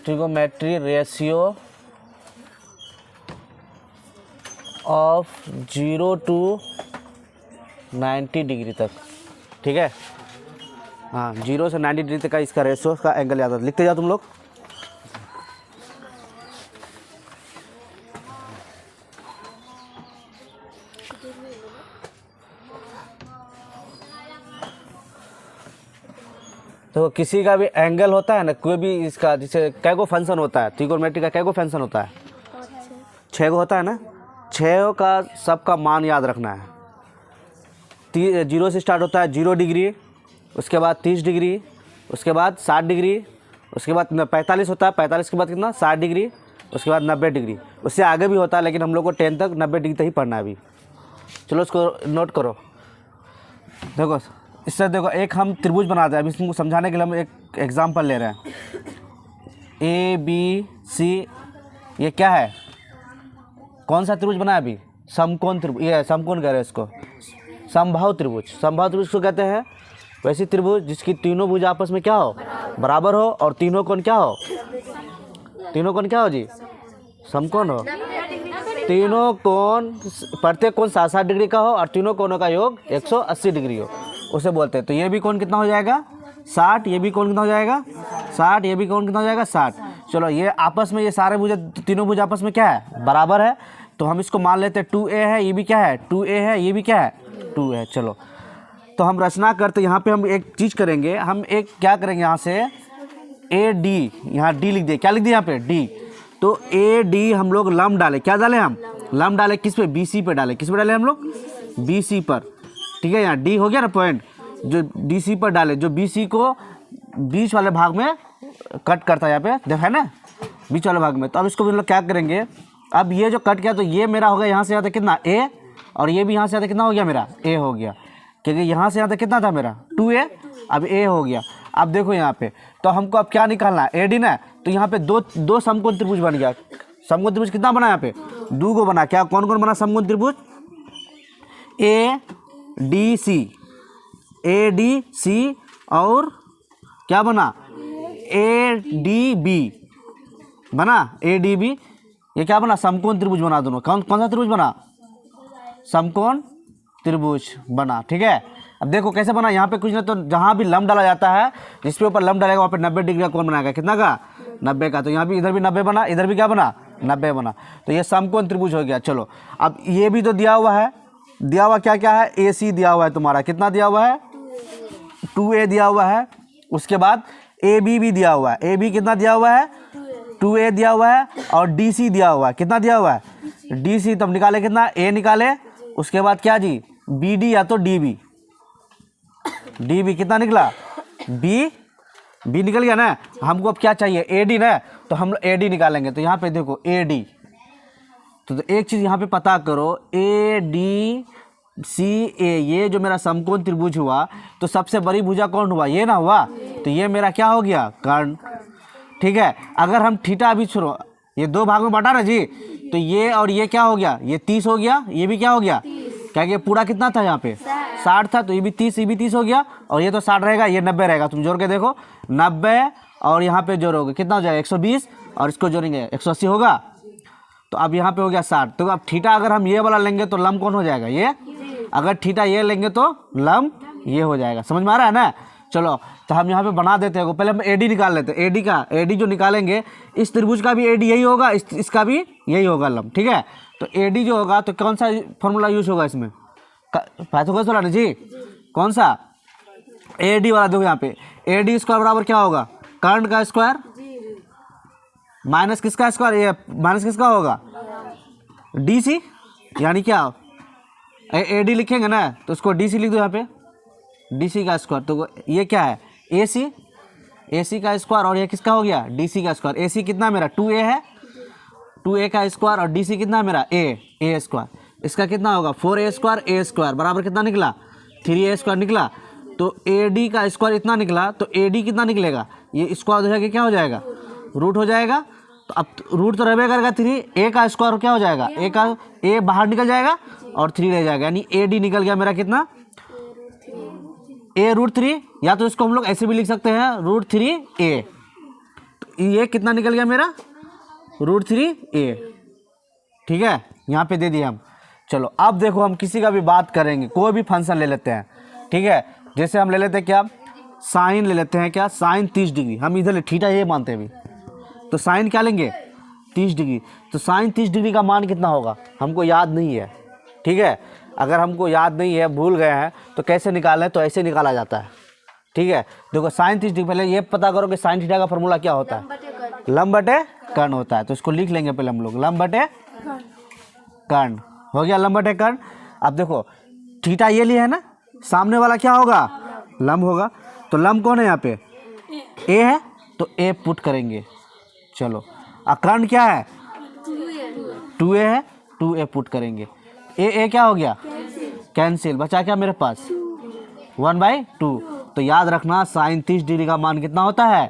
Trigonometry ratio of 0 to 90 degree तक, ठीक है। हाँ, 0 से 90 डिग्री तक का इसका रेशियो का एंगल याद है, लिखते जाओ तुम लोग। तो किसी का भी एंगल होता है ना, कोई भी इसका, जैसे कैगो फंक्शन होता है, ट्रिगोनोमेट्री का कैगो फंक्शन होता है, 6 होता है ना। 6 का सबका मान याद रखना है। 0 से स्टार्ट होता है 0 डिग्री, उसके बाद 30 डिग्री, उसके बाद 60 डिग्री, उसके बाद 45 होता है, 45 के बाद कितना 60 डिग्री, उसके बाद 90 डिग्री। उससे आगे भी होता है, लेकिन हम लोग को 10 तक 90 डिग्री तक ही पढ़ना है अभी। चलो उसको नोट करो। देखो इससे देखो एक हम त्रिभुज बनाते हैं। अभी इसको समझाने के लिए हम एक एग्जाम्पल ले रहे हैं। ABC, ये क्या है, कौन सा त्रिभुज बना है अभी? समकोण त्रिभुज। ये समकोण कह रहे हैं इसको, समबाहु त्रिभुज। समबाहु त्रिभुज को कहते हैं वैसी त्रिभुज जिसकी तीनों भुज आपस में क्या हो, बराबर हो, और तीनों कोण क्या हो, तीनों कोण क्या हो जी, समकोण हो। तीनों कोण, प्रत्येक कोण 60 डिग्री का हो और तीनों कोणों का योग 180 डिग्री हो, उसे बोलते हैं। तो ये भी कोण कितना हो जाएगा 60, ये भी कोण कितना हो जाएगा 60, ये भी कोण कितना हो जाएगा 60। चलो ये आपस में, ये सारे भुज, तीनों भुज आपस में क्या है, बराबर है। तो हम इसको मान लेते हैं 2a है, ये भी क्या है 2a है, ये भी क्या है 2 है। चलो तो हम रचना करते, यहाँ पे हम एक चीज़ करेंगे, हम एक क्या करेंगे, यहाँ से AD, यहाँ D लिख दिए, क्या लिख दिए यहाँ पे D। तो AD हम लोग लंब डाले, क्या डाले हम, लंब डाले, किस पे, BC पे डाले, किस पे डाले हम लोग, BC पर, ठीक है। यहाँ D हो गया ना पॉइंट, जो DC पर डाले, जो BC को बीच वाले भाग में कट करता है, यहाँ पे देखा है ना, बीच वाले भाग में। तो अब इसको हम लोग क्या करेंगे, अब ये जो कट किया तो ये मेरा हो गया यहाँ से यहाँ तक कितना A, और ये भी यहाँ से यहाँ तक कितना हो गया मेरा A हो गया, क्योंकि यहाँ से यहाँ तक कितना था मेरा 2a, अब A हो गया। अब देखो यहाँ पे, तो हमको अब क्या निकालना है, AD ना। तो यहाँ पे दो समकोण त्रिभुज बन गया। समकोण त्रिभुज कितना बना यहाँ पे, 2 गो बना। क्या, कौन कौन बना समकोण त्रिभुज, ADC और क्या बना, ADB बना, ADB। ये क्या बना, समकोण त्रिभुज बना दोनों। कौन सा त्रिभुज बना, समकोण त्रिभुज बना, ठीक है। अब देखो कैसे बना, यहाँ पे कुछ नहीं, तो जहाँ भी लंब डाला जाता है, जिसपे ऊपर लंब डालेगा वहाँ पे 90 डिग्री का कोण बनाएगा, कितना का 90 का। तो यहाँ भी, इधर भी 90 बना, इधर भी क्या बना 90 बना। तो ये समकोण त्रिभुज हो गया। चलो अब ये भी तो दिया हुआ है, दिया हुआ क्या क्या है, AC दिया हुआ है तुम्हारा, कितना दिया हुआ है 2a दिया हुआ है। उसके बाद AB भी दिया हुआ है, AB कितना दिया हुआ है 2a दिया हुआ है, और DC दिया हुआ है, कितना दिया हुआ है DC। तब निकाले कितना, A निकाले, उसके बाद क्या जी BD या तो DB, DB कितना निकला B निकल गया ना। हमको अब क्या चाहिए AD ना, तो हम AD निकालेंगे। तो यहाँ पे देखो AD, तो एक चीज़ यहाँ पे पता करो, ADCA, ये जो मेरा समकोण त्रिभुज हुआ, तो सबसे बड़ी भुजा कौन हुआ, ये ना हुआ। तो ये मेरा क्या हो गया, कर्ण, ठीक है। अगर हम थीटा अभी छोड़ो, ये 2 भाग में बांटा ना जी, तो ये और ये क्या हो गया, ये 30 हो गया, ये भी क्या हो गया, क्या कि पूरा कितना था यहाँ पे 60 था, तो ये भी 30, ये भी 30 हो गया, और ये तो 60 रहेगा, ये 90 रहेगा। तुम जोड़ के देखो 90 और यहाँ पे जोड़ोगे कितना हो जाएगा 120, और इसको जोड़ेंगे 180 होगा। तो अब यहाँ पे हो गया 60। तो अब थीटा अगर हम ये वाला लेंगे तो लंब कौन हो जाएगा, ये। अगर थीटा ये लेंगे तो लंब ये हो जाएगा। समझ में आ रहा है ना। चलो तो हम यहाँ पे बना देते हैं, पहले हम AD निकाल लेते हैं। AD जो निकालेंगे, इस त्रिभुज का भी AD यही होगा, इसका भी यही होगा लंब, ठीक है। तो AD जो होगा, तो कौन सा फॉर्मूला यूज होगा इसमें, पाइथागोरस वाला ना जी, कौन सा AD वाला। देखो यहाँ पे AD स्क्वायर बराबर क्या होगा, कर्ण का स्क्वायर माइनस किसका स्क्वायर, ये माइनस किसका होगा DC, यानी क्या AD लिखेंगे ना, तो उसको DC लिख दो यहाँ पे, DC का स्क्वायर। तो ये क्या है AC का स्क्वायर, और ये किसका हो गया DC का स्क्वायर। AC कितना मेरा 2a है, 2a का स्क्वायर, और DC कितना मेरा a स्क्वायर। इसका कितना होगा 4a स्क्वायर, a स्क्वायर बराबर कितना निकला 3a स्क्वायर निकला। तो AD का स्क्वायर इतना निकला, तो AD कितना निकलेगा, ये स्क्वायर हो जाएगा, क्या हो जाएगा रूट हो जाएगा। तो अब रूट तो रहबे करेगा 3, a का स्क्वायर क्या हो जाएगा, a बाहर निकल जाएगा और 3 रह जाएगा, यानी AD निकल गया मेरा कितना a √3, या तो इसको हम लोग ऐसे भी लिख सकते हैं √3a। तो ये कितना निकल गया मेरा, √3a। ठीक है, यहाँ पे दे दिए हम। चलो अब देखो हम किसी का भी बात करेंगे, कोई भी फंक्शन ले लेते हैं। ठीक है, जैसे हम ले लेते हैं क्या, साइन ले लेते हैं क्या, साइन 30 डिग्री। हम इधर थीटा ये मानते हैं अभी, तो साइन क्या लेंगे 30 डिग्री। तो साइन 30 डिग्री का मान कितना होगा हमको याद नहीं है। ठीक है, अगर हमको याद नहीं है, भूल गए हैं, तो कैसे निकालें, तो ऐसे निकाला जाता है। ठीक है, देखो साइन 30 डिग्री, पहले ये पता करो कि साइन थीटा का फॉर्मूला क्या होता है, लंब बटे कर्ण होता है। तो इसको लिख लेंगे पहले हम लोग, लंब बटे कर्ण। हो गया लंब बटे कर्ण। अब देखो थीटा ये लिए है ना, सामने वाला क्या होगा, लंब होगा। तो लंब कौन है यहाँ पे, ए है, तो ए पुट करेंगे। चलो अब कर्ण क्या है, 2a है, 2a पुट करेंगे। ए क्या हो गया, कैंसिल, बचा क्या मेरे पास 1/2। तो याद रखना साइन 30 डिग्री का मान कितना होता है,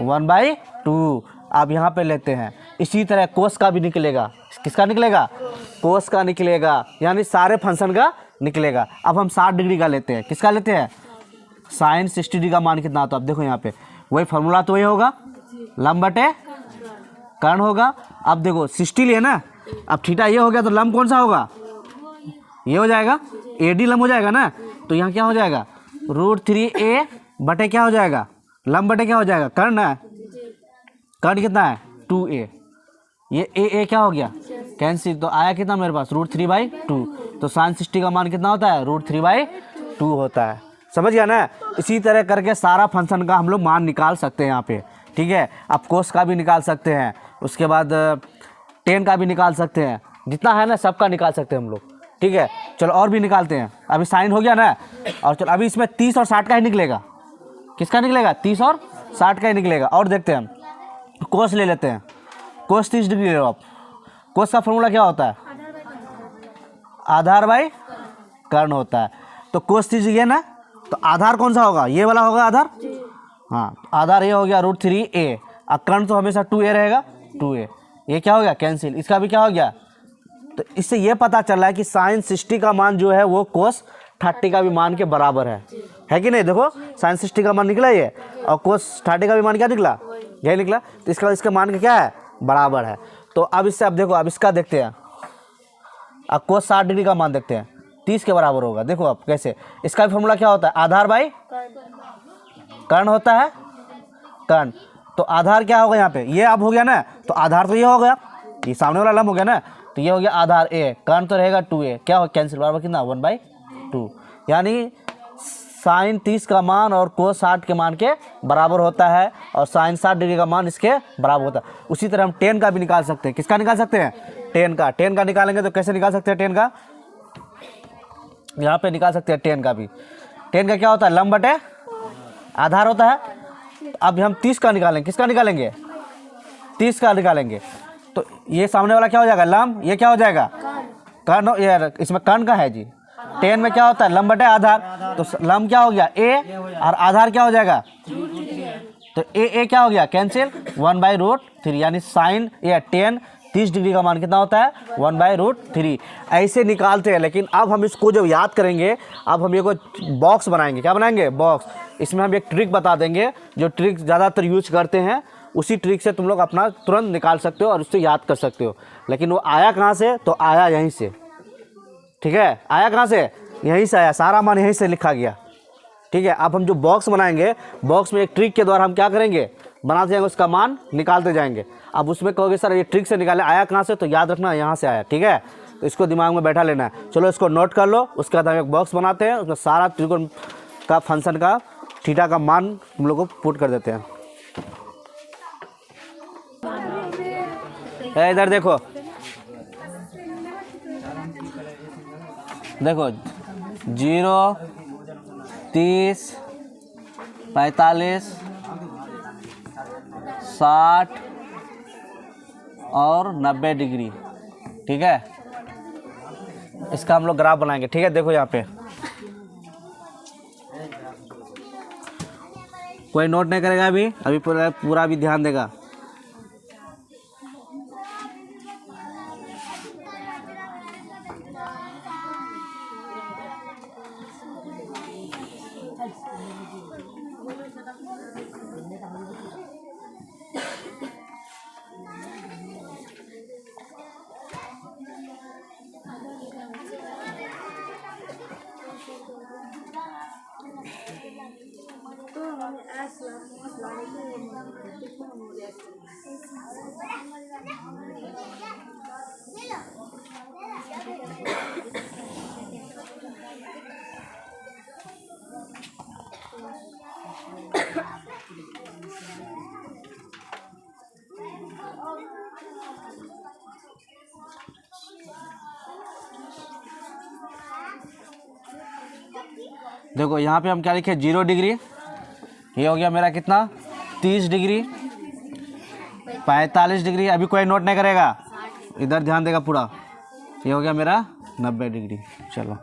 1/2। अब यहाँ पे लेते हैं, इसी तरह कोस का भी निकलेगा। किसका निकलेगा, कोस का निकलेगा, यानी सारे फंक्शन का निकलेगा। अब हम 60 डिग्री का लेते हैं। किसका लेते हैं, साइन 60 डिग्री का मान कितना होता है। अब देखो यहाँ पे वही फॉर्मूला तो वही होगा, लंब बटे कर्ण होगा। अब देखो 60 लिए ना, अब थीटा ये हो गया, तो लंब कौन सा होगा, ये हो जाएगा, AD लंब हो जाएगा ना। तो यहाँ क्या हो जाएगा, √3a बटे क्या हो जाएगा, लंब बटे क्या हो जाएगा, कर्ण है। कर्ण कितना है 2a, ये a क्या हो गया, कैंसिल। तो आया कितना मेरे पास, √3/2। तो साइन 60 का मान कितना होता है, √3/2 होता है। समझ गया ना। इसी तरह करके सारा फंक्शन का हम लोग मान निकाल सकते हैं यहाँ पे। ठीक है, आप कोस का भी निकाल सकते हैं, उसके बाद टेन का भी निकाल सकते हैं, जितना है ना सबका निकाल सकते हैं हम लोग। ठीक है, चलो और भी निकालते हैं। अभी साइन हो गया ना, और चलो अभी इसमें 30 और 60 का ही निकलेगा। किसका निकलेगा, 30 और 60 का ही निकलेगा। और देखते हैं हम, कोस ले लेते हैं। कोस 30 डिग्री ले लो आप। कोस का फॉर्मूला क्या होता है, आधार बाई कर्ण होता है। तो कोस 30 डिग्री है ना, तो आधार कौन सा होगा, ये वाला होगा आधार। हाँ, आधार ये हो गया √3a, और कर्ण तो हमेशा 2a रहेगा, 2a। ये क्या हो गया, कैंसिल। इसका भी क्या हो गया। तो इससे ये पता चल रहा है कि साइन 60 का मान जो है वो कोस 30 का भी मान के बराबर है कि नहीं। देखो साइन 60 का मान निकला ये, और कोस 30 का भी मान क्या निकला, यही निकला। तो इसका इसके मान का क्या है, बराबर है। तो अब इससे अब देखो, अब इसका देखते हैं। अब कोस 60 डिग्री का मान देखते हैं, 30 के बराबर होगा। देखो अब कैसे, इसका भी फॉर्मूला क्या होता है, आधार बाई कर्ण होता है, कर्ण। तो आधार क्या होगा यहाँ पे, ये अब हो गया ना, तो आधार तो ये हो गया, ये सामने वाला लंब हो गया ना, तो ये हो गया आधार a, कर्ण तो रहेगा 2a, क्या हो कैंसिल, बराबर कितना 1/2। यानी साइन 30 का मान और कोस 60 के मान के बराबर होता है, और साइन 60 डिग्री का मान इसके बराबर होता है। उसी तरह हम टेन का भी निकाल सकते हैं। किसका निकाल सकते हैं, टेन का। टेन का निकालेंगे तो कैसे निकाल सकते हैं, टेन का यहाँ पे निकाल सकते हैं। टेन का भी, टेन का क्या होता है, लंब बटे आधार होता है। अब हम 30 का निकालेंगे। किसका निकालेंगे, 30 का निकालेंगे। तो ये सामने वाला क्या हो जाएगा, लंब, ये क्या हो जाएगा, कर्ण। ये इसमें कर्ण का है जी। टेन में क्या होता है, लंब बटे आधार। तो लंब क्या हो गया a, और आधार क्या हो जाएगा, तो a क्या हो गया, कैंसिल, 1/√3। यानी साइन या टेन 30 डिग्री का मान कितना होता है, 1/√3। ऐसे निकालते हैं। लेकिन अब हम इसको जब याद करेंगे, अब हम ये को बॉक्स बनाएंगे। क्या बनाएंगे, बॉक्स। इसमें हम एक ट्रिक बता देंगे, जो ट्रिक ज़्यादातर यूज करते हैं। उसी ट्रिक से तुम लोग अपना तुरंत निकाल सकते हो और उससे याद कर सकते हो। लेकिन वो आया कहाँ से, तो आया यहीं से। ठीक है, आया कहाँ से, यहीं से आया, सारा मान यहीं से लिखा गया। ठीक है, अब हम जो बॉक्स बनाएंगे, बॉक्स में एक ट्रिक के द्वारा हम क्या करेंगे, बनाते जाएंगे, उसका मान निकालते जाएंगे। अब उसमें कहोगे सर ये ट्रिक से निकाले, आया कहाँ से, तो याद रखना यहाँ से आया। ठीक है, तो इसको दिमाग में बैठा लेना है। चलो इसको नोट कर लो। उसके बाद हम एक बॉक्स बनाते हैं, उसमें सारा त्रिकोण का फंक्शन का थीटा का मान हम लोग को पुट कर देते हैं। इधर देखो, देखो 0, 30, 45, 60 और 90 डिग्री। ठीक है, इसका हम लोग ग्राफ बनाएंगे। ठीक है, देखो यहाँ पे कोई नोट नहीं करेगा अभी पूरा भी ध्यान देगा। देखो यहाँ पे हम क्या लिखे, 0 डिग्री, ये हो गया मेरा कितना 30 डिग्री, 45 डिग्री, अभी कोई नोट नहीं करेगा, इधर ध्यान देगा पूरा, ये हो गया मेरा 90 डिग्री। चलो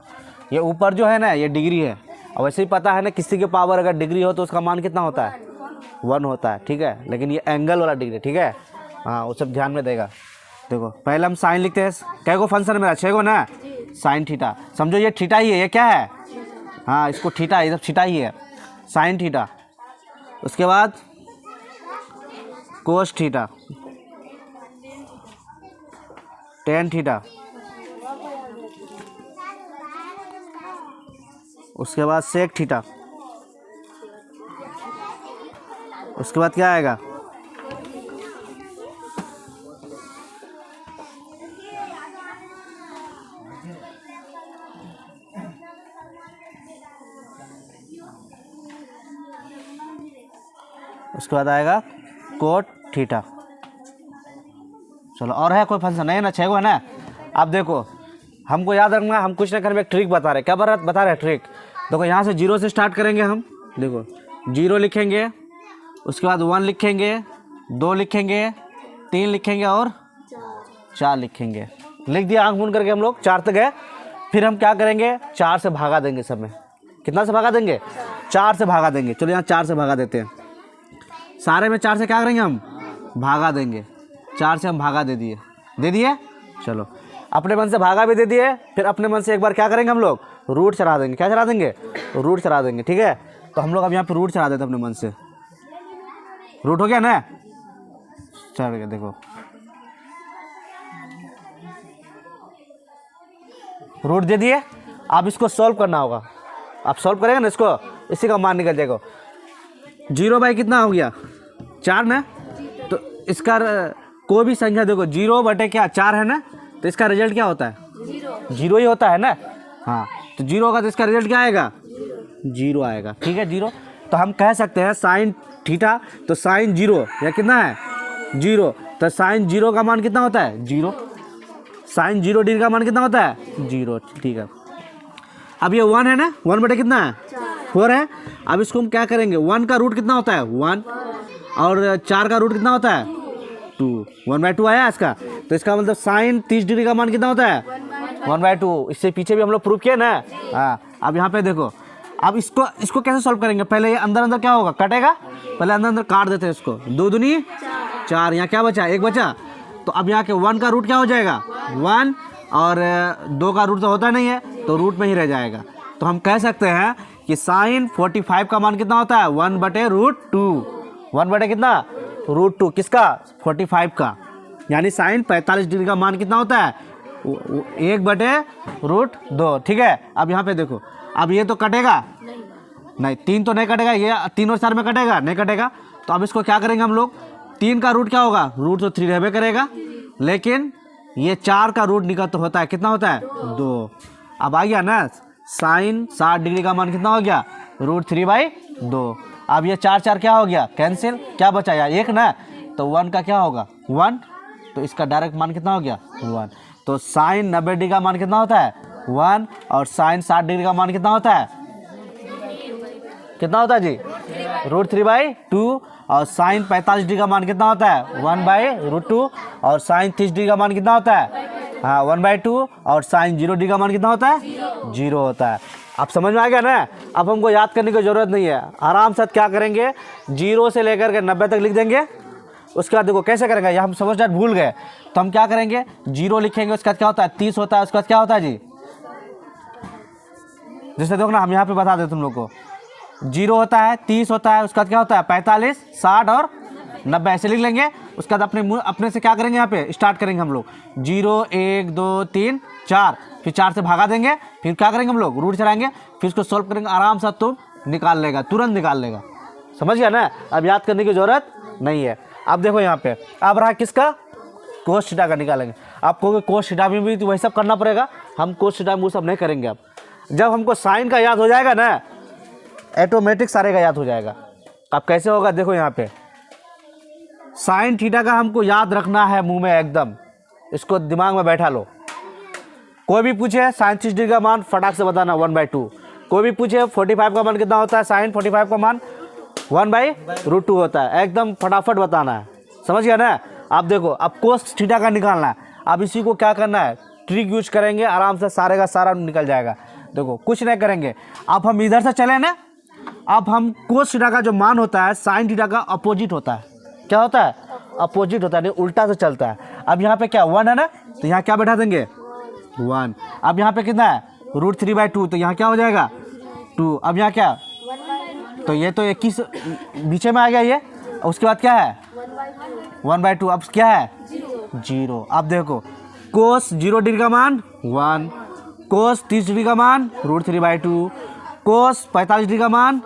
ये ऊपर जो है ना ये डिग्री है, और वैसे ही पता है ना किसी के पावर अगर डिग्री हो तो उसका मान कितना होता है 1 होता है, ठीक है, लेकिन ये एंगल वाला डिग्री, ठीक है, हाँ वो सब ध्यान में देगा। देखो पहले हम साइन लिखते हैं, कै गो फंक्शन है मेरा 6 गो ना, साइन थीटा, समझो ये थीटा ही है, ये क्या है, हाँ इसको थीटा, ये सब थीटा ही है, साइन थीटा, उसके बाद कोस थीटा, टेन थीटा, उसके बाद सेक थीटा, उसके बाद क्या आएगा, उसके बाद आएगा कोट थीटा। चलो और है कोई फंक्शन नहीं ना, 6 गो है ना। अब देखो हमको याद रखना, हम कुछ ना करें, एक ट्रिक बता रहे, क्या बता रहे ट्रिक। देखो यहाँ से 0 से स्टार्ट करेंगे हम, देखो 0 लिखेंगे, उसके बाद 1 लिखेंगे, 2 लिखेंगे, 3 लिखेंगे और 4 लिखेंगे, लिख दिया आंख मूंद करके हम लोग 4 तक गए। फिर हम क्या करेंगे 4 से भागा देंगे, सब में कितना से भागा देंगे 4 से भागा देंगे। चलो यहाँ 4 से भागा देते हैं, सारे में 4 से क्या करेंगे हम भागा देंगे, 4 से हम भागा दे दिए। चलो अपने मन से भागा भी दे दिए, फिर अपने मन से एक बार क्या करेंगे हम लोग रूट चढ़ा देंगे, क्या चढ़ा देंगे रूट चढ़ा देंगे, ठीक है। तो हम लोग अब यहाँ पे रूट चढ़ा देते अपने मन से, रूट हो गया ना, चढ़ गया, देखो रूट दे दिए। अब इसको सॉल्व करना होगा, आप सॉल्व करेंगे ना इसको, इसी का मान निकल जाएगा। 0 बाई कितना हो गया 4 ना, तो इसका कोई भी संख्या देखो 0 बटे क्या 4 है ना, तो इसका रिजल्ट क्या होता है 0 ही होता है ना, हाँ तो 0 होगा तो इसका रिजल्ट क्या आएगा 0 आएगा, ठीक है 0। तो हम कह सकते हैं साइन थीटा, तो साइन 0 या कितना है 0, तो साइन 0 का मान कितना होता है 0, साइन 0 डिग्री का मान कितना होता है 0, ठीक है। अब ये 1 है ना, 1 बटे कितना है 4 है। अब इसको हम क्या करेंगे, 1 का रूट कितना होता है 1, और 4 का रूट कितना होता है 2, 1/2 आया इसका, तो इसका मतलब साइन 30 डिग्री का मान कितना होता है 1/2। इससे पीछे भी हम लोग प्रूफ किए ना, हाँ। अब यहाँ पे देखो, अब इसको कैसे सॉल्व करेंगे, पहले ये अंदर क्या होगा कटेगा, पहले अंदर काट देते हैं इसको, 2 दूनी 4, यहाँ क्या बचा 1 बचा। तो अब यहाँ के 1 का रूट क्या हो जाएगा 1, और 2 का रूट तो होता नहीं है, तो रूट में ही रह जाएगा। तो हम कह सकते हैं कि साइन 45 का मान कितना होता है 1/√2, 1 बटे कितना √2, किसका 45 का, यानी साइन 45 डिग्री का मान कितना होता है 1/√2, ठीक है। अब यहाँ पे देखो, अब ये तो कटेगा नहीं, 3 तो नहीं कटेगा, ये 3 और 4 में कटेगा नहीं कटेगा। तो अब इसको क्या करेंगे हम लोग, 3 का रूट क्या होगा, रूट तो 3 रहबे करेगा, लेकिन ये 4 का रूट निकल तो होता है, कितना होता है 2। अब आ गया ना, साइन 60 डिग्री का मान कितना हो गया √3/2। अब ये 4 क्या हो गया कैंसिल, क्या बचा यार 1 ना, तो 1 का क्या होगा 1, तो इसका डायरेक्ट मान कितना हो गया 1। तो साइन 90 डिग्री का मान कितना होता है 1, और साइन 60 डिग्री का मान कितना होता है जी √3/2, और साइन 45 डिग्री का मान कितना होता है 1/√2, और साइन 30 डिग्री का मान कितना होता है हाँ 1/2, और साइन 0 डिग्री का मान कितना होता है 0 होता है। अब समझ में आ गया ना। अब हमको याद करने की ज़रूरत नहीं है, आराम से क्या करेंगे 0 से लेकर के 90 तक लिख देंगे। उसके बाद देखो कैसे करेंगे, या हम समझदार भूल गए, तो हम क्या करेंगे 0 लिखेंगे, उसके बाद क्या होता है 30 होता है, उसके बाद क्या होता है जी, जैसे देखो ना हम यहाँ पे बता दें तुम लोग को, 0 होता है 30 होता है, उसके बाद क्या होता है 45, 60 और 90, ऐसे लिख लेंगे। उसके बाद अपने से क्या करेंगे, यहाँ पे स्टार्ट करेंगे हम लोग 0 1 2 3 4, फिर 4 से भागा देंगे, फिर क्या करेंगे हम लोग रूट चलाएंगे, फिर उसको सॉल्व करेंगे, आराम से तुम निकाल लेगा, तुरंत निकाल लेगा, समझ गया ना। अब याद करने की जरूरत नहीं है। अब देखो यहाँ पे अब रहा किसका, कोस थीटा का निकालेंगे। आपको कोस थीटा में भी तो वही सब करना पड़ेगा, हम कोस थीटा में वो सब नहीं करेंगे। अब जब हमको साइन का याद हो जाएगा ना, ऑटोमेटिक सारे का याद हो जाएगा। अब कैसे होगा देखो यहाँ पे, साइन थीटा का हमको याद रखना है मुंह में एकदम, इसको दिमाग में बैठा लो। कोई भी पूछे साइन 30 डिग्री का मान फटाक से बताना 1/2। कोई भी पूछे 45 का मान कितना होता है, साइन 45 का मान 1/√2 होता है, एकदम फटाफट बताना है, समझ गया ना। आप देखो अब कोस थीटा का निकालना है। अब इसी को क्या करना है, ट्रिक यूज करेंगे, आराम से सारे का सारा निकल जाएगा। देखो कुछ नहीं करेंगे, अब हम इधर से चले ना, अब हम कोस थीटा का जो मान होता है साइन थीटा का अपोजिट होता है। क्या होता है, अपोजिट होता है, नहीं उल्टा से चलता है। अब यहाँ पे क्या 1 है ना, तो यहाँ क्या बैठा देंगे 1। अब यहाँ पे कितना है √3/2, तो यहाँ क्या हो जाएगा 2। अब यहाँ क्या, तो ये तो 21 नीचे में आ गया ये। उसके बाद क्या है 1/2। अब क्या है 0। अब देखो कोस 0 डिग्री का मान 1, कोस 30 डिग्री का मान √3/2, कोस 45 डिग्री का मान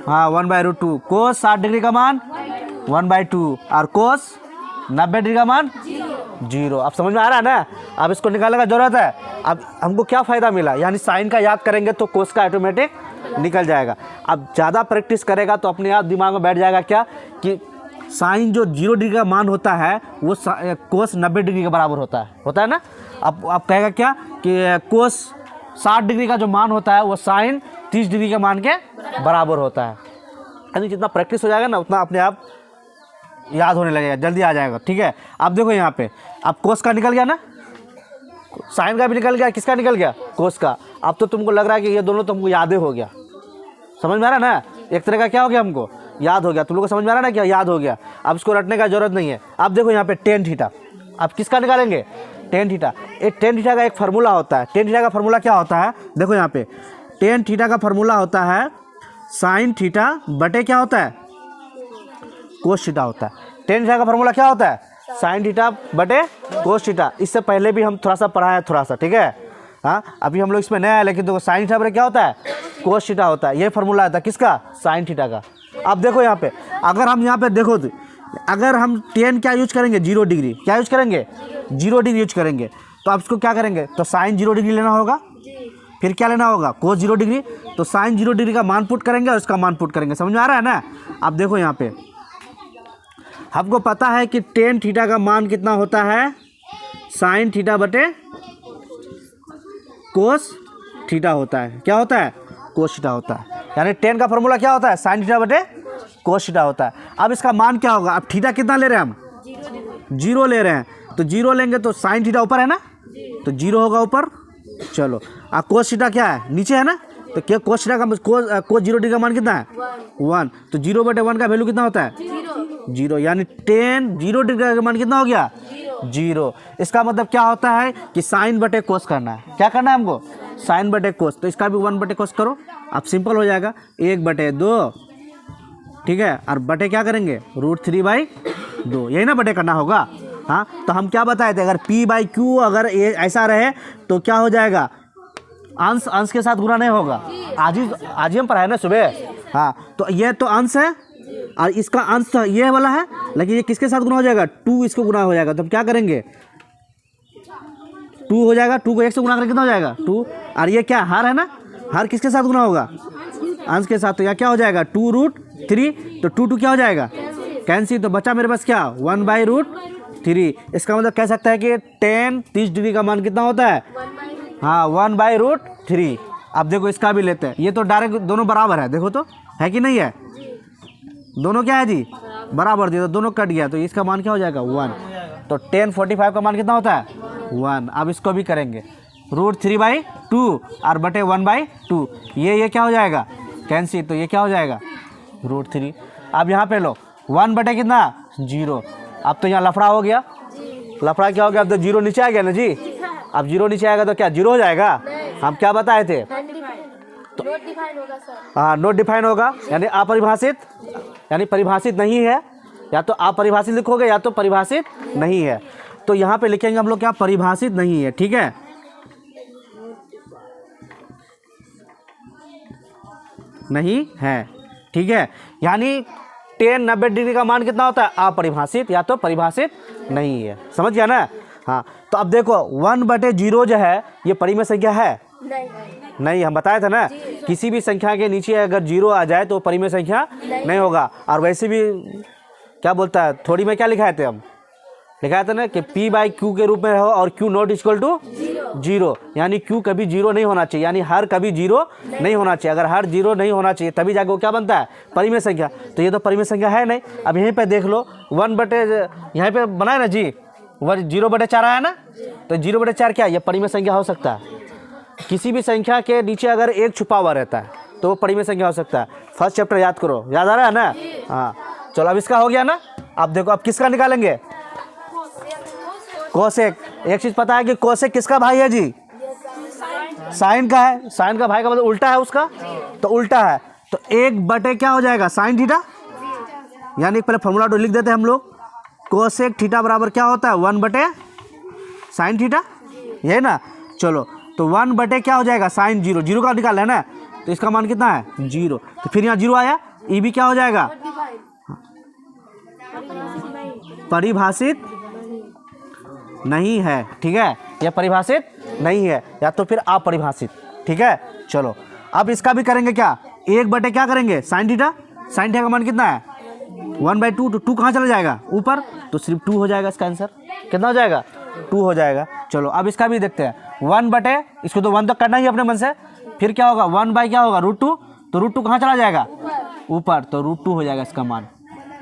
1/√2, कोस 60 डिग्री का मान 1/2 और कोस 90 डिग्री का मान 0। अब समझ में आ रहा है ना। अब इसको निकालने का जरूरत है। अब हमको क्या फ़ायदा मिला, यानी साइन का याद करेंगे तो कोस का ऑटोमेटिक निकल जाएगा। अब ज़्यादा प्रैक्टिस करेगा तो अपने आप दिमाग में बैठ जाएगा क्या कि साइन जो 0 डिग्री का मान होता है वो कोस 90 डिग्री के बराबर होता है ना। अब कहेगा क्या कि कोस 60 डिग्री का जो मान होता है वो साइन 30 डिग्री के मान के बराबर होता है। यानी जितना प्रैक्टिस हो जाएगा ना उतना अपने आप याद होने लगेगा, जल्दी आ जाएगा। ठीक है, अब देखो यहाँ पे अब कोस का निकल गया ना, साइन का भी निकल गया, किसका निकल गया कोस का। अब तो तुमको लग रहा है कि ये दोनों तुमको याद हो गया, समझ में आ रहा है ना, एक तरह का क्या हो गया हमको याद हो गया। तुम लोग को समझ में आ रहा है ना क्या याद हो गया। अब इसको रटने का जरूरत नहीं है। अब देखो यहाँ पे टेन थीटा, अब किसका निकालेंगे टेन थीटा। एक टेन थीटा का एक फार्मूला होता है। टेन थीटा का फार्मूला क्या होता है, देखो यहाँ पे टेन थीटा का फार्मूला होता है साइन थीटा बटे क्या होता है कोस थीटा होता है। टेन थीटा का फार्मूला क्या होता है साइन थीटा बटे कोस थीटा। इससे पहले भी हम थोड़ा सा पढ़ा है थोड़ा सा, ठीक है। हाँ, अभी हम लोग इसमें नया है, लेकिन देखो साइन थीटा बटे क्या होता है कोस थीटा होता है। ये फार्मूला आता है किसका साइन थीटा का। अब देखो यहाँ पे अगर हम यहाँ पे देखो तो अगर हम टेन क्या यूज करेंगे 0 डिग्री, क्या यूज करेंगे 0 डिग्री यूज करेंगे। तो अब इसको क्या करेंगे तो साइन 0 डिग्री लेना होगा, फिर क्या लेना होगा कोस 0 डिग्री। तो साइन 0 डिग्री का मान पुट करेंगे और इसका मान पुट करेंगे। समझ में आ रहा है ना। अब देखो यहाँ पे हमको पता है कि टेन थीटा का मान कितना होता है साइन थीटा बटे कोस थीटा होता है। क्या होता है कोस थीटा होता है। यानी टेन का फॉर्मूला क्या होता है साइन थीटा बटे कोस थीटा होता है। अब इसका मान क्या होगा, अब थीटा कितना ले रहे हैं हम 0 ले रहे हैं, तो 0 लेंगे तो साइन थीटा ऊपर है ना, तो 0 होगा ऊपर। चलो अब कोस थीटा क्या है नीचे है ना, तो क्या कोस थीटा का कोस 0 डिग्री का मान कितना है 1, तो 0 बटे 1 का वैल्यू कितना होता है 0। यानी टेन 0 डिग्री का मान कितना हो गया 0। इसका मतलब क्या होता है कि साइन बटे कोस करना है। क्या करना है हमको साइन बटे कोस, तो इसका भी 1 बटे कोस करो। अब सिंपल हो जाएगा 1 बटे 2, ठीक है। और बटे क्या करेंगे √3/2, यही ना बटे करना होगा। हाँ, तो हम क्या बताए थे अगर P/Q अगर ये ऐसा रहे तो क्या हो जाएगा अंश अंश के साथ गुना नहीं होगा। आज ही हम पढ़ाए ना सुबह। हाँ, तो ये तो अंश है और इसका अंश तो ये वाला है, लेकिन ये किसके साथ गुना हो जाएगा 2 इसको गुना हो जाएगा। तो हम क्या करेंगे 2 हो जाएगा, 2 को 1 से गुना करके कितना हो जाएगा 2। और ये क्या हर है ना, हर किसके साथ गुना होगा अंश के साथ। तो यह क्या हो जाएगा 2√3, तो 2 क्या हो जाएगा कैंसिल, तो बचा मेरे पास क्या 1/√3। इसका मतलब कह सकता है कि टेन 30 डिग्री का मान कितना होता है हाँ 1/√3। अब देखो इसका भी लेते हैं, ये तो डायरेक्ट दोनों बराबर है, देखो तो है कि नहीं है, दोनों क्या है जी बराबर दिए, तो दोनों कट गया, तो इसका मान क्या हो जाएगा 1। तो टेन 45 का मान कितना होता है 1। अब इसको भी करेंगे √3/2 और बटे 1/2, ये क्या हो जाएगा कैंसिल, तो ये क्या हो जाएगा √3। अब यहाँ पे लो 1 बटे कितना 0। अब तो यहाँ लफड़ा हो गया, लफड़ा क्या हो गया, अब तो 0 नीचे आ गया ना जी। अब 0 नीचे आएगा तो क्या 0 हो जाएगा। हम क्या बताए थे तो हाँ नोट डिफाइन होगा, यानी अपरिभाषित, यानी परिभाषित नहीं है। या तो अपरिभाषित लिखोगे या तो परिभाषित नहीं है। तो यहाँ पे लिखेंगे हम लोग क्या परिभाषित नहीं है, ठीक है। नहीं है, ठीक है। यानी टेन 90 डिग्री का मान कितना होता है? अपरिभाषित या तो परिभाषित नहीं है। समझ गया ना? हाँ, तो अब देखो 1/0 जो है ये परिमेय संख्या है? नहीं, हम बताया था ना, किसी भी संख्या के नीचे अगर 0 आ जाए तो परिमेय संख्या नहीं होगा। और वैसे भी क्या बोलता है, थोड़ी में क्या लिखाए थे हम? लिखाया था ना कि P/Q के रूप में हो और Q नॉट इक्वल टू 0, यानी Q कभी 0 नहीं होना चाहिए, यानी हर कभी 0 नहीं होना चाहिए। अगर हर 0 नहीं होना चाहिए तभी जाके वो क्या बनता है? परिमेय संख्या। तो ये तो परिमेय संख्या है नहीं। अब यहीं पे देख लो 1/, यहाँ पे बनाए ना जी 0/4 आया ना, तो 0/4 क्या है? ये परिमेय संख्या हो सकता है। किसी भी संख्या के नीचे अगर एक छुपा हुआ रहता है तो वो परिमेय संख्या हो सकता है। फर्स्ट चैप्टर याद करो, याद आ रहा है ना? हाँ, चलो अब इसका हो गया ना। अब देखो अब किसका निकालेंगे? कोसेक। एक चीज पता है कि कोसेक किसका भाई है जी? साइन का है। साइन का भाई का मतलब उल्टा है उसका, तो उल्टा है तो 1/, क्या हो जाएगा? Sine theta. यानी पहले फॉर्मूला तो लिख देते हैं हम लोग। कोसेक थीटा बराबर क्या होता है? 1/sin थीटा, ये ना। चलो तो 1/, क्या हो जाएगा? साइन 0। 0 का निकाल है ना, तो इसका मान कितना है? 0। तो फिर यहाँ 0 आया, ई भी क्या हो जाएगा? परिभाषित नहीं है। ठीक है, यह परिभाषित नहीं है या तो फिर अपरिभाषित। ठीक है, चलो अब इसका भी करेंगे क्या? 1/, क्या करेंगे? Sine theta. साइन थीटा का मान कितना है? 1/2। तो 2 कहाँ चला जाएगा? ऊपर, तो सिर्फ 2 हो जाएगा इसका आंसर। कितना हो जाएगा? 2 हो जाएगा। चलो अब इसका भी देखते हैं। 1/, इसको तो 1 तो करना ही अपने मन से। फिर क्या होगा? 1/, क्या होगा? √2। तो √2 कहाँ चला जाएगा? ऊपर, तो √2 हो जाएगा इसका मान।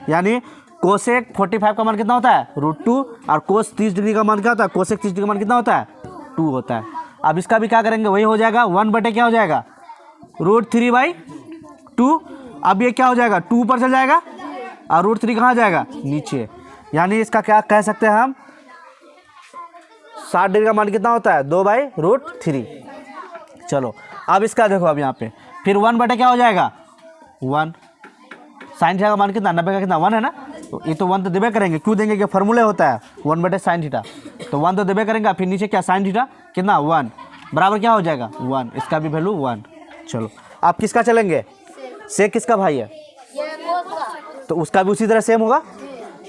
यानी कोसेक 45 का मान कितना होता है? √2। और कोस 30 डिग्री का मान क्या होता है? कोसेक 30 डिग्री का मान कितना होता है? 2 होता है। अब इसका भी क्या करेंगे? वही हो जाएगा। 1/, क्या हो जाएगा? √3/2। अब ये क्या हो जाएगा? 2 ऊपर चल जाएगा और √3 कहाँ जाएगा? नीचे। यानी इसका क्या कह सकते हैं हम? 60 डिग्री का मान कितना होता है? 2/√3। चलो अब इसका देखो, अब यहाँ पे फिर 1/, क्या हो जाएगा? 1। साइन थीटा का मान कितना? 90 का कितना? 1 है ना, तो ये तो 1 तो देबे करेंगे। क्यों देंगे? कि फॉर्मूले होता है 1/sin थीटा, तो 1 तो देबे करेंगे। फिर नीचे क्या? साइन थीटा कितना? 1 बराबर क्या हो जाएगा? 1। इसका भी वैल्यू 1। चलो आप किसका चलेंगे? सेक किसका भाई है? तो उसका भी उसी तरह सेम होगा।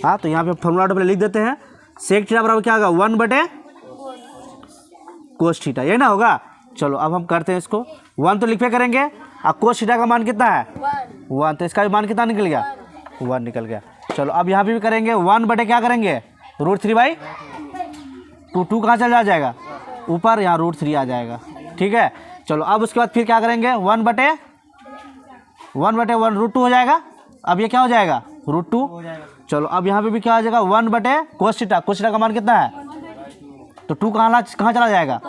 हाँ, तो यहाँ पे फॉर्मूला पहले लिख देते हैं। सेक थीटा बराबर क्या होगा? 1/cos थीटा, ये ना होगा। चलो अब हम करते हैं इसको। 1 तो लिख पे करेंगे और cos थीटा का मान कितना है? 1। तो इसका भी मान कितना निकल गया? 1 निकल गया। चलो अब यहाँ पे भी करेंगे। 1/, क्या करेंगे? √3/2। 2 कहाँ चल जाएगा? ऊपर, यहाँ √3 आ जाएगा। ठीक है, चलो अब उसके बाद फिर क्या करेंगे? 1/1 √2 हो जाएगा। अब ये क्या हो जाएगा? √2। चलो अब यहाँ पे भी क्या हो जाएगा? 1/cos theta. cos थीटा का मान कितना है? तो 2 कहाँ चला जाएगा?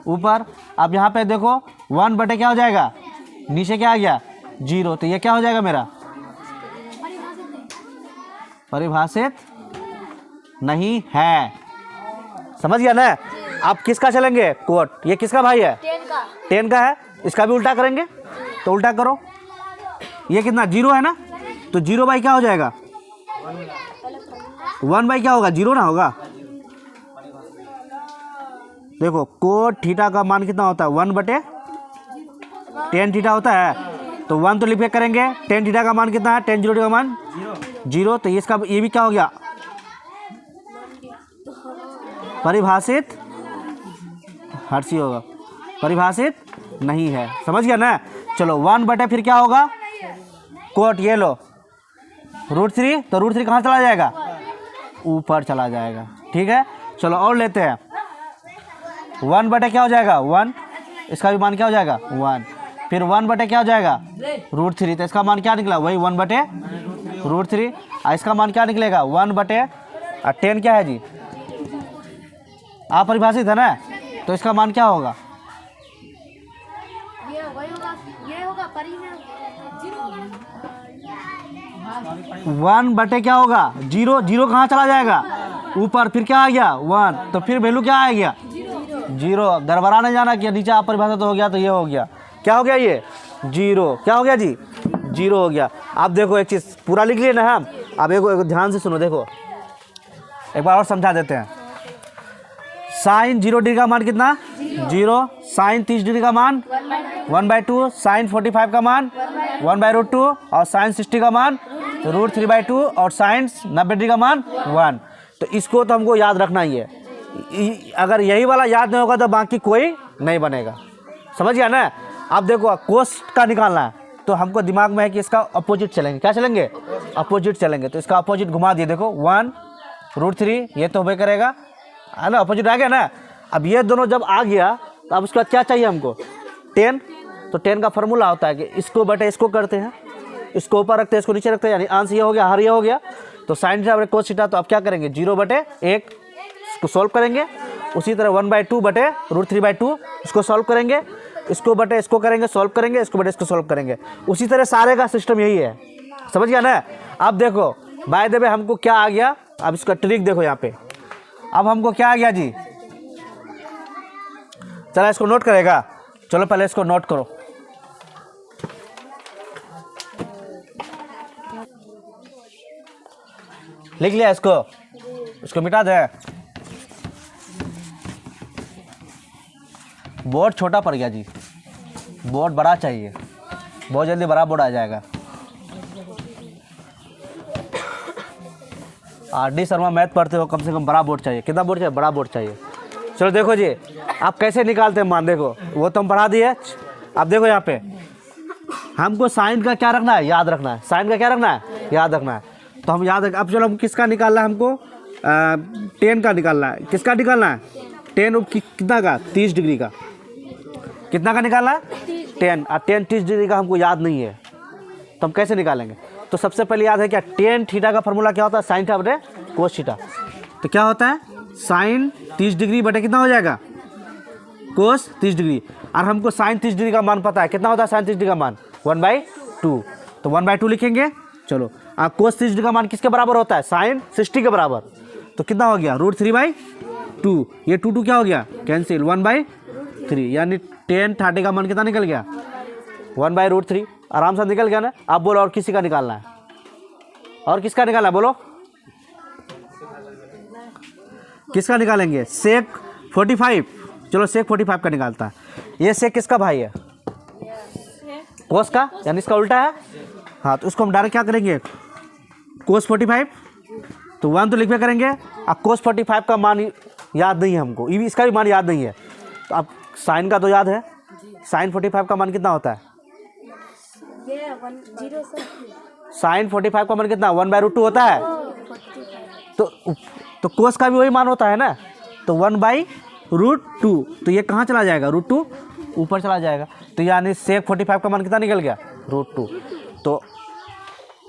ऊपर। अब यहाँ पे देखो 1/, क्या हो जाएगा? नीचे क्या आ गया? 0। तो ये क्या हो जाएगा मेरा? परिभाषित नहीं है। समझ गया ना? आप किसका चलेंगे? कोट। ये किसका भाई है? 10 का है। इसका भी उल्टा करेंगे, तो उल्टा करो। ये कितना? 0 है ना, तो 0/, क्या हो जाएगा? 1/, क्या होगा? 0 ना होगा। देखो कोट थीटा का मान कितना होता है? 1/tan थीटा होता है। तो 1 तो लिख के करेंगे। tan थीटा का मान कितना है? tan 0 का मान 0। तो इसका ये भी क्या हो गया? परिभाषित, हर्षी होगा, परिभाषित नहीं है। समझ गया ना? चलो 1/, फिर क्या होगा? कोट, ये लो √3। तो √3 कहाँ चला जाएगा? ऊपर चला जाएगा। ठीक है, चलो और लेते हैं। 1/, क्या हो जाएगा? 1। इसका भी मान क्या हो जाएगा? 1। फिर 1/, क्या हो जाएगा? √3। तो इसका मान क्या निकला? वही 1/√3। और इसका मान क्या निकलेगा? 1/10 क्या है जी? अपरिभाषित है ना, तो इसका मान क्या होगा? ये होगा 1/, क्या होगा? 0। 0 कहाँ चला जाएगा? ऊपर। फिर क्या आ गया? 1। तो फिर वैल्यू क्या आ गया? 0। गड़बड़ा नहीं जाना कि नीचे अपरिभाषित हो गया तो ये हो गया। क्या हो गया? ये 0। क्या हो गया जी? 0 हो गया। आप देखो एक चीज़ पूरा लिख लिए ना हम। अब एक ध्यान से सुनो, देखो एक बार और समझा देते हैं। साइन 0 डिग्री का मान कितना? 0। साइन 30 डिग्री का मान 1/2। साइन 45 का मान 1/√2। और साइन 60 का मान तो √3/2 और साइन 90 डिग्री का मान 1। तो इसको तो हमको याद रखना ही है। अगर यही वाला याद नहीं होगा तो बाकी कोई नहीं बनेगा। समझ गया ना। अब देखो कोस का निकालना है तो हमको दिमाग में है कि इसका अपोजिट चलेंगे। क्या चलेंगे? अपोजिट चलेंगे। तो इसका अपोजिट घुमा दिए, देखो 1 √3, ये तो होबे करेगा, है ना, अपोजिट आ गया ना। अब ये दोनों जब आ गया तो अब उसके बाद क्या चाहिए हमको? 10। तो 10 का फॉर्मूला होता है कि इसको बटे इसको करते हैं, इसको ऊपर रखते हैं, इसको नीचे रखते हैं, यानी आंसर ये हो गया, हर ये हो गया। तो साइन थीटा बटे कोस थीटा, तो अब क्या करेंगे? 0/1 इसको सॉल्व करेंगे। उसी तरह 1/2 बटे √3/2 इसको सॉल्व करेंगे, इसको बटे इसको करेंगे, सॉल्व करेंगे, इसको बटे इसको सॉल्व करेंगे। उसी तरह सारे का सिस्टम यही है। समझ गया ना। अब देखो बाय द वे हमको क्या आ गया, अब इसका ट्रिक देखो यहाँ पे। अब हमको क्या आ गया जी? चलो इसको नोट करेगा। चलो पहले इसको नोट करो। लिख लिया इसको मिटा दे। बोर्ड छोटा पड़ गया जी, बोर्ड बड़ा चाहिए, बहुत जल्दी बड़ा बोर्ड आ जाएगा। RD शर्मा मैथ पढ़ते हो, कम से कम बड़ा बोर्ड चाहिए। कितना बोर्ड चाहिए? बड़ा बोर्ड चाहिए। चलो देखो जी आप कैसे निकालते हैं मान, देखो वो तो हम पढ़ा दिए। अब देखो यहाँ पे हमको साइन का क्या रखना है? याद रखना है। साइन का क्या रखना है? याद रखना है। तो हम याद रख। अब चलो हम किसका निकालना है? हमको 10 का निकालना है। किसका निकालना है? 10 कितना का? 30 डिग्री का। कितना का निकालना है? 10। और 10 30 डिग्री का हमको याद नहीं है, तो हम कैसे निकालेंगे? तो सबसे पहले याद है क्या? tan थीटा का फॉर्मूला क्या होता है? साइन थीटा बटे कोस थीटा। तो क्या होता है? साइन 30 डिग्री बटे कितना हो जाएगा? कोस 30 डिग्री। और हमको साइन 30 डिग्री का मान पता है। कितना होता है साइन 30 डिग्री का मान? 1/2। तो 1/2 लिखेंगे। चलो अब कोस 30 डिग्री का मान किसके बराबर होता है? साइन 60 के बराबर। तो कितना हो गया? √3/2। ये 2 क्या हो गया? कैंसिल। 1/3 यानी tan 30 का मान कितना निकल गया? 1/√3। आराम से निकल गया ना। आप बोलो और किसी का निकालना है? और किसका निकालना है? बोलो किसका निकालेंगे? सेक 45। चलो सेक 45 का निकालता है। ये सेक किसका भाई है? कोस का, यानी इसका उल्टा है। हाँ तो उसको हम डायरेक्ट क्या करेंगे? कोस 45। तो 1 तो लिखवे करेंगे। अब कोस 45 का मान याद नहीं है हमको, इसका भी मान याद नहीं है। तो अब साइन का तो याद है। साइन 45 का मान कितना होता है? साइन 45 का मान कितना? 1/√2 होता है। तो कोस का भी वही मान होता है ना। तो 1/√2। तो ये कहाँ चला जाएगा? √2 ऊपर चला जाएगा। तो यानी सेक 45 का मान कितना निकल गया? √2। तो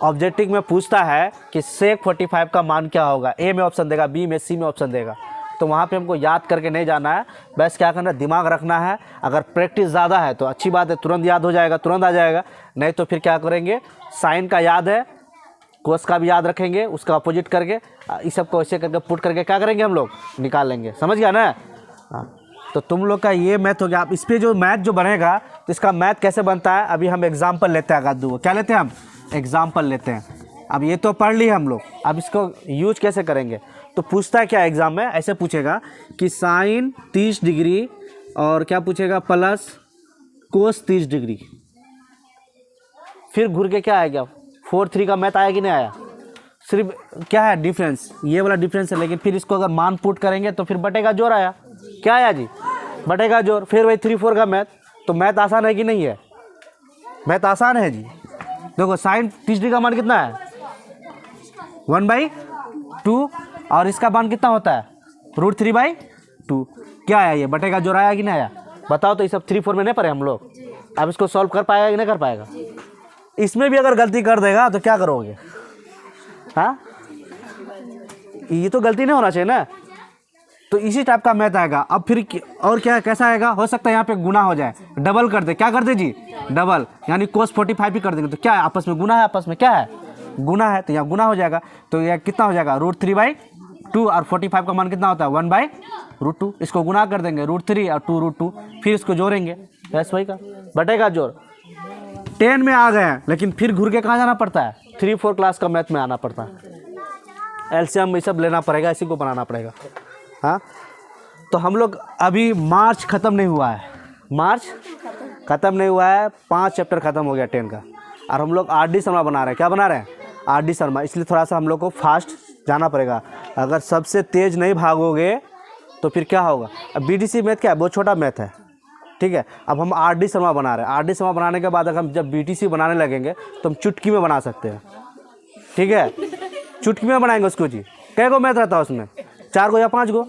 ऑब्जेक्टिव में पूछता है कि सेक 45 का मान क्या होगा? ए में ऑप्शन देगा, बी में, सी में ऑप्शन देगा। तो वहाँ पे हमको याद करके नहीं जाना है, बस क्या करना है? दिमाग रखना है। अगर प्रैक्टिस ज़्यादा है तो अच्छी बात है, तुरंत याद हो जाएगा, तुरंत आ जाएगा। नहीं तो फिर क्या करेंगे? साइन का याद है, कोस का भी याद रखेंगे, उसका अपोजिट करके इस सब को ऐसे करके पुट करके क्या करेंगे? हम लोग निकाल लेंगे। समझ गया ना। हाँ तो तुम लोग का ये मैथ हो गया। आप इस पर जो मैथ जो बनेगा तो इसका मैथ कैसे बनता है अभी हम एग्जाम्पल लेते हैं। अगर दो क्या लेते हैं? हम एग्जाम्पल लेते हैं। अब ये तो पढ़ ली हम लोग, अब इसको यूज कैसे करेंगे? तो पूछता है क्या एग्जाम में? ऐसे पूछेगा कि साइन 30 डिग्री और क्या पूछेगा? Plus cos 30 degree. फिर घूर के क्या आएगा? 4/3 का मैथ आया कि नहीं आया? सिर्फ क्या है डिफरेंस? ये वाला डिफरेंस है। लेकिन फिर इसको अगर मान पुट करेंगे तो फिर बटेगा जोर आया। क्या आया जी? बटेगा जोर। फिर वही 3/4 का मैथ। तो मैथ आसान है कि नहीं है? मैथ आसान है जी। देखो साइन 30 डिग्री का मान कितना है? 1/2। और इसका मान कितना होता है? √3/2। क्या आया? ये बटेगा जोर आया कि नहीं आया? बताओ तो। ये सब 3/4 में नहीं पढ़े हम लोग। अब इसको सॉल्व कर पाएगा कि नहीं कर पाएगा? इसमें भी अगर गलती कर देगा तो क्या करोगे? हाँ ये तो गलती नहीं होना चाहिए ना। तो इसी टाइप का मैथ आएगा। अब फिर और क्या कैसा आएगा? हो सकता है यहाँ पे गुना हो जाए, डबल कर दे। क्या कर दे जी? डबल, यानी कोस 45 ही कर देंगे। तो क्या है? आपस में गुना है, आपस में क्या है? गुना है। तो यहाँ गुना हो जाएगा। तो यह कितना हो जाएगा? √3/2। और 45 का मान कितना होता है? 1/√2। इसको गुना कर देंगे, √3 और 2√2। फिर इसको जोड़ेंगे, बस वही का बटेगा जोर। 10 में आ गए, लेकिन फिर घूर के कहाँ जाना पड़ता है? 3-4 क्लास का मैथ में आना पड़ता है। एलसीएम ये सब लेना पड़ेगा, इसी को बनाना पड़ेगा। हाँ तो हम लोग अभी मार्च ख़त्म नहीं हुआ है। मार्च ख़त्म नहीं हुआ है। 5 चैप्टर ख़त्म हो गया 10 का। और हम लोग RD शर्मा बना रहे हैं। क्या बना रहे हैं? RD शर्मा, इसलिए थोड़ा सा हम लोग को फास्ट जाना पड़ेगा। अगर सबसे तेज़ नहीं भागोगे तो फिर क्या होगा। अब BDC मैथ क्या है, बहुत छोटा मैथ है, ठीक है। अब हम RD शर्मा बना रहे हैं, RD शर्मा बनाने के बाद अगर हम जब BTC बनाने लगेंगे तो हम चुटकी में बना सकते हैं, ठीक है। चुटकी में बनाएंगे उसको जी। कै गो मैथ रहता है उसमें, 4 गो या 5 गो।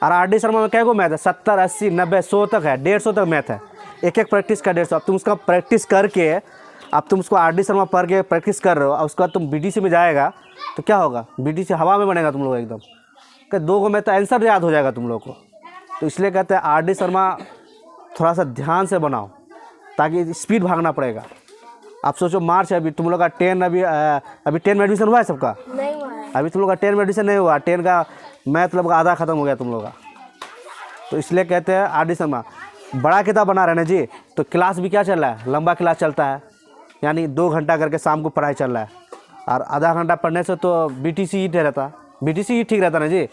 और RD शर्मा में कै गो मैथ है, 70, 80, 90, 100 तक है, 150 तक मैथ है। एक एक प्रैक्टिस का 150। अब तुम उसका प्रैक्टिस करके, अब तुम उसको RD शर्मा पढ़ के प्रैक्टिस कर रहे हो, और उसके बाद तुम BTC में जाएगा तो क्या होगा, BTC हवा में बनेगा तुम लोग एकदम। कि 2 गो में तो आंसर याद हो जाएगा तुम लोग को। तो इसलिए कहते हैं RD शर्मा थोड़ा सा ध्यान से बनाओ, ताकि स्पीड भागना पड़ेगा। आप सोचो मार्च है अभी, तुम लोग का 10 अभी 10 में एडमिशन हुआ है सबका? नहीं हुआ है। अभी तुम लोग का 10 में एडमिशन नहीं हुआ, 10 का मैथ लोग आधा खत्म हो गया तुम लोग का। तो इसलिए कहते हैं RD शर्मा बड़ा किताब बना रहे हैं ना जी। तो क्लास भी क्या चल रहा है, लंबा क्लास चलता है, यानी 2 घंटा करके शाम को पढ़ाई चल रहा है। और आधा घंटा पढ़ने से तो BTC ही रहता, BTC ही ठीक रहता ना जी।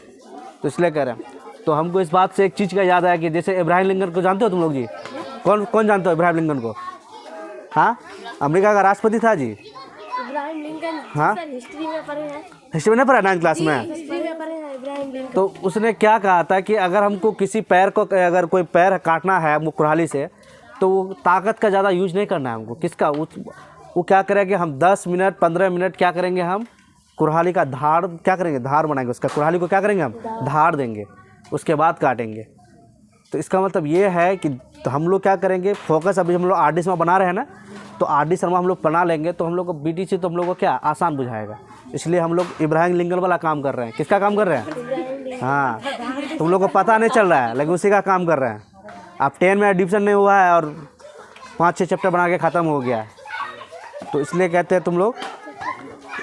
तो इसलिए कह रहे हैं। तो हमको इस बात से एक चीज़ का याद आया कि जैसे इब्राहिम लिंकन को जानते हो तुम लोग जी? कौन जानते हो इब्राहिम लिंकन को? हाँ, अमेरिका का राष्ट्रपति था जी। इब्राहिम लिंकन हाँ? सर हिस्ट्री में पढ़े हैं। हिस्ट्री में नहीं पढ़ा 9th क्लास में? हिस्ट्री में पढ़े हैं इब्राहिम लिंकन। तो उसने क्या कहा था कि अगर हमको किसी पैर को, अगर कोई पैर काटना है हमको कुल्हाड़ी से, तो वो ताकत का ज़्यादा यूज नहीं करना है हमको। किसका? वो क्या करेंगे, हम 10 मिनट 15 मिनट क्या करेंगे, हम कुल्हाड़ी का धार क्या करेंगे, धार बनाएंगे उसका। कुल्हाड़ी को क्या करेंगे, हम धार देंगे, उसके बाद काटेंगे। तो इसका मतलब ये है कि तो हम लोग क्या करेंगे, फोकस अभी हम लोग RD शर्मा बना रहे हैं ना, तो RD शर्मा हम लोग बना लेंगे तो हम लोग को BTC तो हम लोग को क्या आसान बुझाएगा। इसलिए हम लोग इब्राहिम लिंकन वाला काम कर रहे हैं। किसका काम कर रहे हैं? हाँ, तुम लोग को पता नहीं चल रहा है, लेकिन उसी का काम कर रहे हैं। अब 10 में एडमिशन नहीं हुआ है और 5-6 चैप्टर बना के ख़त्म हो गया है। तो इसलिए कहते हैं तुम लोग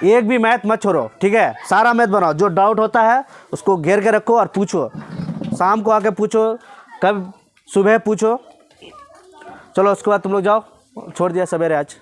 एक भी मैथ मत छोड़ो, ठीक है। सारा मैथ बनाओ, जो डाउट होता है उसको घेर के रखो और पूछो। शाम को आके पूछो, कब सुबह पूछो। चलो उसके बाद तुम लोग जाओ, छोड़ दिया सवेरे आज।